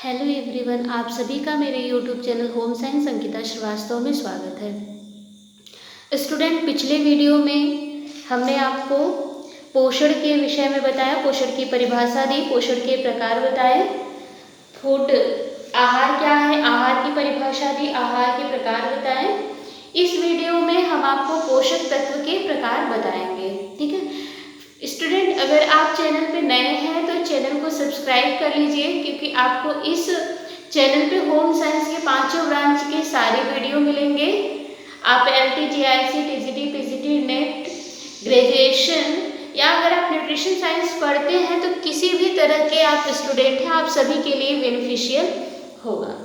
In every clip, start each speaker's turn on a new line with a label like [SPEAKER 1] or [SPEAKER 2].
[SPEAKER 1] Hello everyone, आप सभी का मेरे YouTube channel home science Ankita Shrivastava में स्वागत है। स्टूडेंट, पिछले वीडियो में हमने आपको पोषण के विषय में बताया, पोषण की परिभाषा दी, पोषण के प्रकार बताए, फूड आहार क्या है, आहार की परिभाषा दी, आहार के प्रकार बताए। इस वीडियो में हम आपको पोषक तत्व के प्रकार बताएंगे। ठीक है स्टूडेंट, अगर आप चैनल पे नए हैं तो चैनल को सब्सक्राइब कर लीजिए, क्योंकि आपको इस चैनल पे होम साइंस के पांचों ब्रांच के सारे वीडियो मिलेंगे। आप LT, GIC, TGT, PGT, net, graduation या अगर आप न्यूट्रिशन साइंस पढ़ते हैं तो किसी भी तरह के आप स्टूडेंट हैं, आप सभी के लिए बेनिफिशियल होगा।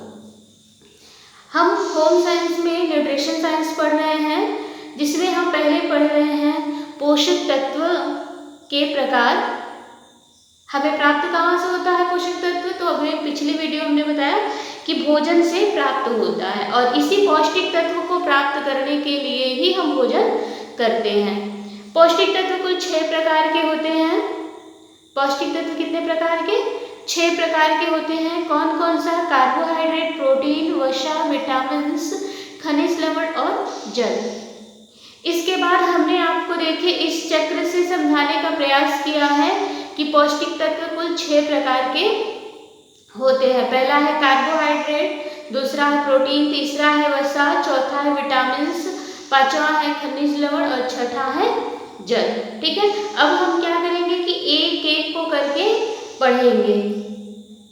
[SPEAKER 1] हम होम साइंस में न्यूट्रिशन साइंस पढ़ रहे हैं, जिसमें हम पहले पढ़ रहे हैं पोषक तत्व के प्रकार। हमें प्राप्त कहाँ से होता है पोषक तत्व? तो अभी पिछली वीडियो हमने बताया कि भोजन से प्राप्त होता है, और इसी पौष्टिक तत्व को प्राप्त करने के लिए ही हम भोजन करते हैं। पौष्टिक तत्व कुल 6 प्रकार के होते हैं। पौष्टिक तत्व कितने प्रकार के? 6 प्रकार के होते हैं। कौन कौन सा? कार्बोहाइड्रेट, प्रोटीन, वसा, विटामिन, खनिज लवण और जल। इसके बाद हमने आपको देखे इस चक्र से समझाने का प्रयास किया है कि पौष्टिक तत्व कुल 6 प्रकार के होते हैं। पहला है कार्बोहाइड्रेट, दूसरा है प्रोटीन, तीसरा है वसा, चौथा है विटामिन, पांचवा है खनिज लवण और छठा है जल। ठीक है, अब हम क्या करेंगे कि एक एक को करके पढ़ेंगे।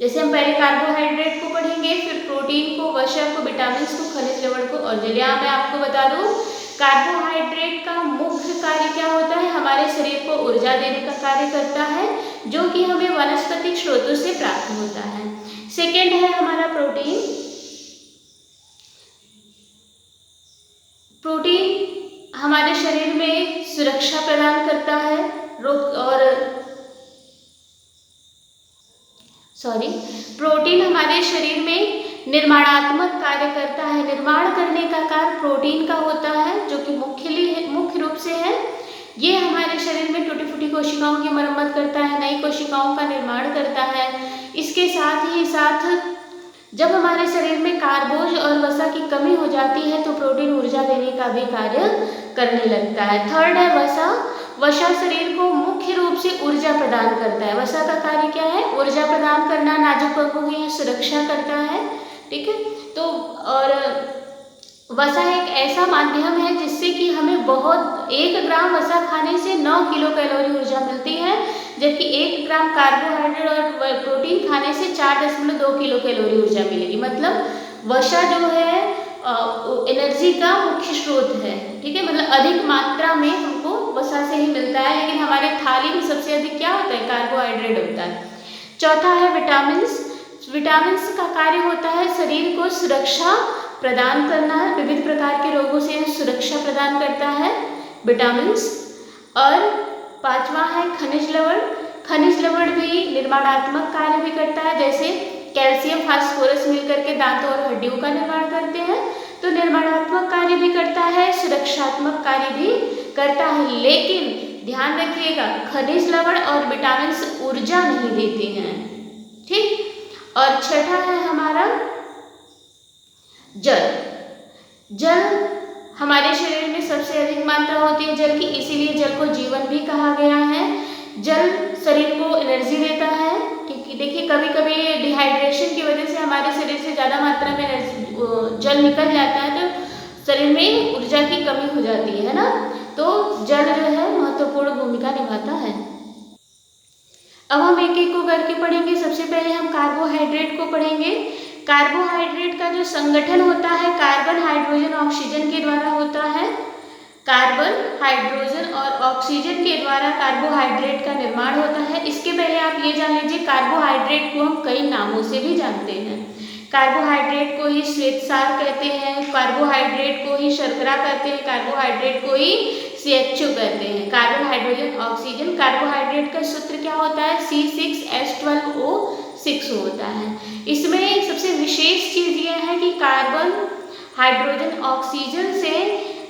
[SPEAKER 1] जैसे हम पहले कार्बोहाइड्रेट को पढ़ेंगे, फिर प्रोटीन को, वसा को, विटामिन को, खनिज लवण को और जल। यहाँ मैं आपको बता दूं, कार्बोहाइड्रेट का मुख्य कार्य क्या होता है? हमारे शरीर को ऊर्जा देने का कार्य करता है, जो कि हमें वनस्पतिक स्रोतों से प्राप्त होता है। सेकेंड है हमारा प्रोटीन। प्रोटीन हमारे शरीर में सुरक्षा प्रदान करता है, प्रोटीन हमारे शरीर में निर्माणात्मक कार्य करता है। निर्माण करने का कार्य प्रोटीन का होता है, जो कि मुख्य रूप से है। ये हमारे शरीर में टूटी फूटी कोशिकाओं की मरम्मत करता है, नई कोशिकाओं का निर्माण करता है। इसके साथ ही साथ जब हमारे शरीर में कार्बोज और वसा की कमी हो जाती है तो प्रोटीन ऊर्जा देने का भी कार्य करने लगता है। थर्ड है वसा। वसा शरीर को मुख्य रूप से ऊर्जा प्रदान करता है। वसा का कार्य क्या है? ऊर्जा प्रदान करना, नाजुक अंगों की सुरक्षा करता है। ठीक है, तो और वसा एक ऐसा माध्यम है जिससे कि हमें 1 ग्राम वसा खाने से 9 किलो कैलोरी ऊर्जा मिलती है, जबकि 1 ग्राम कार्बोहाइड्रेट और प्रोटीन खाने से 4.2 किलो कैलोरी ऊर्जा मिलेगी। मतलब वसा जो है एनर्जी का मुख्य स्रोत है। ठीक है, मतलब अधिक मात्रा में हमको वसा से ही मिलता है, लेकिन हमारे थाली में सबसे अधिक क्या होता है? कार्बोहाइड्रेट होता है। चौथा है विटामिन्स। विटामिन्स का कार्य होता है शरीर को सुरक्षा प्रदान करना, विविध प्रकार के रोगों से सुरक्षा प्रदान करता है विटामिन्स। और पांचवा है खनिज लवण। खनिज लवण भी निर्माणात्मक कार्य भी करता है, जैसे कैल्शियम, फास्फोरस मिलकर के दांतों और हड्डियों का निर्माण करते हैं, तो निर्माणात्मक कार्य भी करता है, सुरक्षात्मक कार्य भी करता है। लेकिन ध्यान रखिएगा, खनिज लवण और विटामिन्स ऊर्जा नहीं देते हैं। ठीक, और छठा है हमारा जल। जल हमारे शरीर में सबसे अधिक मात्रा होती है जल की, इसीलिए जल को जीवन भी कहा गया है। जल शरीर को एनर्जी देता है, क्योंकि देखिए कभी कभी डिहाइड्रेशन की वजह से हमारे शरीर से ज़्यादा मात्रा में जल निकल जाता है, तो शरीर में ऊर्जा की कमी हो जाती है ना, तो जल जो है महत्वपूर्ण भूमिका निभाता है। अब हम एक एक को करके पढ़ेंगे। सबसे पहले हम कार्बोहाइड्रेट को पढ़ेंगे। कार्बोहाइड्रेट का जो संगठन होता है कार्बन, हाइड्रोजन, ऑक्सीजन के द्वारा होता है। कार्बन, हाइड्रोजन और ऑक्सीजन के द्वारा कार्बोहाइड्रेट का निर्माण होता है। इसके पहले आप ये जान लीजिए, कार्बोहाइड्रेट को हम कई नामों से भी जानते हैं। कार्बोहाइड्रेट को ही श्वेतसार कहते हैं, कार्बोहाइड्रेट को ही शर्करा कहते हैं, कार्बोहाइड्रेट को ही CHO कहते हैं। Carbon, hydrogen, oxygen. कार्बोहाइड्रेट का सूत्र क्या होता है? C6H12O6 होता है। इसमें सबसे विशेष चीज यह है कि कार्बन, हाइड्रोजन, ऑक्सीजन से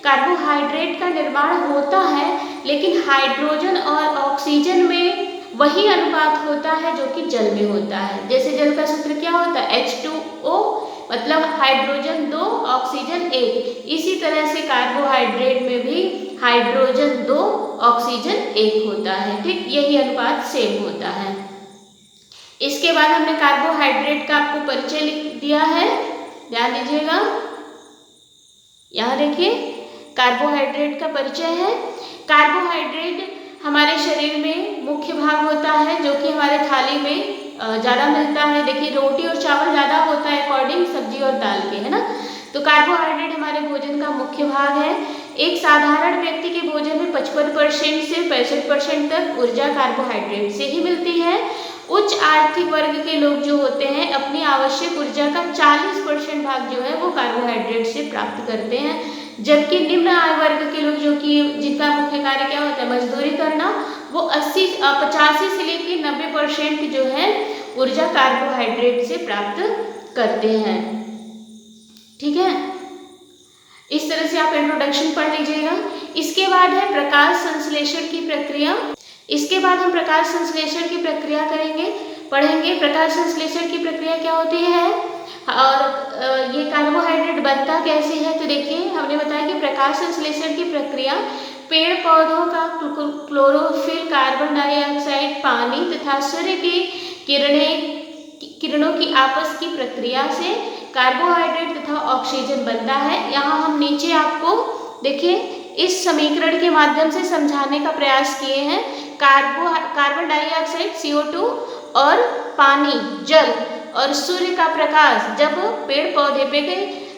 [SPEAKER 1] कार्बोहाइड्रेट का निर्माण होता है, लेकिन हाइड्रोजन और ऑक्सीजन में वही अनुपात होता है जो कि जल में होता है। जैसे जल का सूत्र क्या होता है? Hydrogen 2 oxygen 1। इसी तरह से कार्बोहाइड्रेट में भी हाइड्रोजन 2 ऑक्सीजन 1 होता है। ठीक, यही अनुपात सेम होता है। इसके बाद हमने कार्बोहाइड्रेट का आपको परिचय लिख दिया है, ध्यान दीजिएगा। यहाँ देखिए कार्बोहाइड्रेट का परिचय है। कार्बोहाइड्रेट हमारे शरीर में मुख्य भाग होता है जो कि हमारे थाली में ज़्यादा मिलता है। देखिए रोटी और चावल ज़्यादा होता है अकॉर्डिंग सब्जी और दाल के, है ना। तो कार्बोहाइड्रेट हमारे भोजन का मुख्य भाग है। एक साधारण व्यक्ति के भोजन में 55% से 65% तक ऊर्जा कार्बोहाइड्रेट से ही मिलती है। उच्च आर्थिक वर्ग के लोग जो होते हैं अपनी आवश्यक ऊर्जा का 40% भाग जो है वो कार्बोहाइड्रेट से प्राप्त करते हैं, जबकि निम्न आय वर्ग के लोग जो कि जिनका मुख्य कार्य क्या होता है मजदूरी करना, वो 85 से लेकर 90% जो है ऊर्जा कार्बोहाइड्रेट से प्राप्त करते हैं। ठीक है, इस तरह से आप इंट्रोडक्शन पढ़ लीजिएगा। इसके बाद है प्रकाश संश्लेषण की प्रक्रिया। इसके बाद हम प्रकाश संश्लेषण की प्रक्रिया पढ़ेंगे। प्रकाश संश्लेषण की प्रक्रिया क्या होती है और ये कार्बोहाइड्रेट बनता कैसे है। तो देखिए हमने बताया कि प्रकाश संश्लेषण की प्रक्रिया पेड़ पौधों का क्लोरोफिल, कार्बन डाइऑक्साइड, पानी तथा सूर्य की किरणों की आपस की प्रक्रिया से कार्बोहाइड्रेट तथा ऑक्सीजन बनता है। यहाँ हम नीचे आपको देखिए इस समीकरण के माध्यम से समझाने का प्रयास किए हैं। कार्बन डाइऑक्साइड CO2 और पानी जल और सूर्य का प्रकाश, जब पेड़ पौधे पे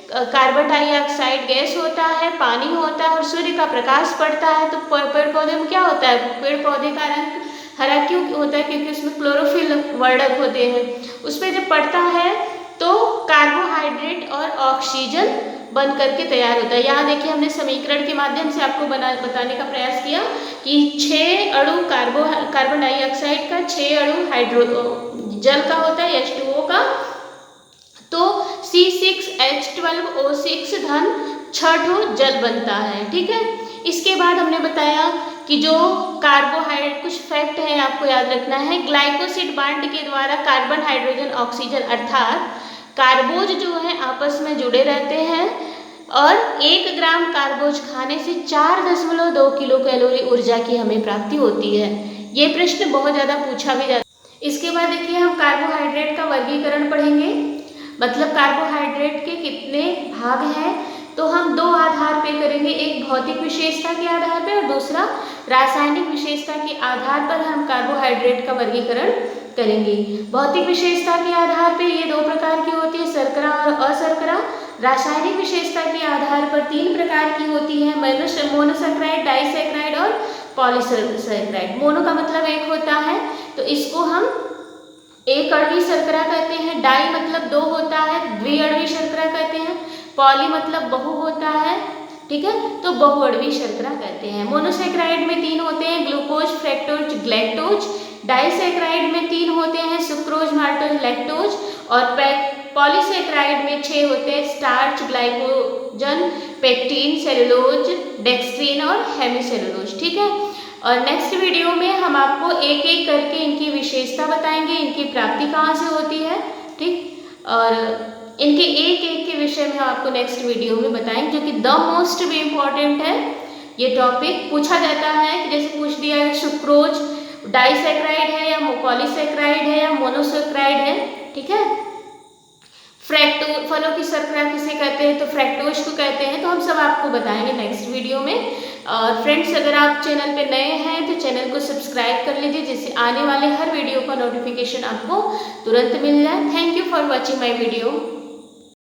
[SPEAKER 1] कार्बन डाइऑक्साइड गैस होता है, पानी होता है और सूर्य का प्रकाश पड़ता है, तो पेड़ पौधे में क्या होता है, पेड़ पौधे का रंग हरा क्यों होता है, क्योंकि उसमें क्लोरोफिल वर्णक होते हैं। उसमें जब पड़ता है तो कार्बोहाइड्रेट और ऑक्सीजन बन करके तैयार होता है। यहाँ देखिए हमने समीकरण के माध्यम से आपको बताने का प्रयास किया कि 6 अणु कार्बन डाइऑक्साइड का, 6 अणु जल का होता है H2O का, तो C6H12O6 धन 6 जल बनता है। ठीक है, इसके बाद हमने बताया कि जो कार्बोहाइड्रेट, कुछ फैक्ट है आपको याद रखना है। ग्लाइकोसिड बांड के द्वारा कार्बन, हाइड्रोजन, ऑक्सीजन अर्थात कार्बोज जो है आपस में जुड़े रहते हैं और 1 ग्राम कार्बोज खाने से 4.2 किलो कैलोरी ऊर्जा की हमें प्राप्ति होती है। ये प्रश्न बहुत ज़्यादा पूछा भी जाता है। इसके बाद देखिए हम कार्बोहाइड्रेट का वर्गीकरण पढ़ेंगे, मतलब कार्बोहाइड्रेट के कितने भाग हैं, तो हम 2 आधार पे करेंगे। एक भौतिक विशेषता के आधार पे और दूसरा रासायनिक विशेषता के आधार पर हम कार्बोहाइड्रेट का वर्गीकरण करेंगे। भौतिक विशेषता के आधार पे ये 2 प्रकार की होती है, शर्करा और अशर्करा। रासायनिक विशेषता के आधार पर 3 प्रकार की होती है, मोनोसैकराइड, डाइसैकराइड और पॉलीसैकराइड। मोनो का मतलब एक होता है, तो इसको हम एक अणवी शर्करा कहते हैं। डाई मतलब 2 होता है, द्विअणवी शर्करा कहते हैं। पॉली मतलब बहु होता है, ठीक है, तो बहुअणवी शर्करा कहते हैं। मोनोसैकराइड में 3 होते हैं, ग्लूकोज, फ्रक्टोज, ग्लैक्टोज। डाइसैकराइड में 3 होते हैं, सुक्रोज, माल्टोज, लैक्टोज। और पॉलीसैकराइड में 6 होते हैं, स्टार्च, ग्लाइकोजन, पेक्टिन, सेलुलोज, डेक्स्ट्रीन और हेमिसेलुलोज। ठीक है, और नेक्स्ट वीडियो में हम आपको एक एक करके इनकी विशेषता बताएंगे, इनकी प्राप्ति कहाँ से होती है। ठीक, और इनके एक एक के विषय में हम आपको नेक्स्ट वीडियो में बताएंगे, जो कि द मोस्ट भी इम्पॉर्टेंट है। ये टॉपिक पूछा जाता है कि जैसे पूछ दिया है सुक्रोज डाइसैकराइड है या पॉलीसैकराइड है या मोनोसैकराइड है। ठीक है, फलों की शर्करा किसे कहते हैं, तो फ्रैक्टोज को कहते हैं। तो हम सब आपको बताएंगे नेक्स्ट वीडियो में। और फ्रेंड्स, अगर आप चैनल पे नए हैं तो चैनल को सब्सक्राइब कर लीजिए, जिससे आने वाले हर वीडियो का नोटिफिकेशन आपको तुरंत मिल जाए। Thank you for watching my video.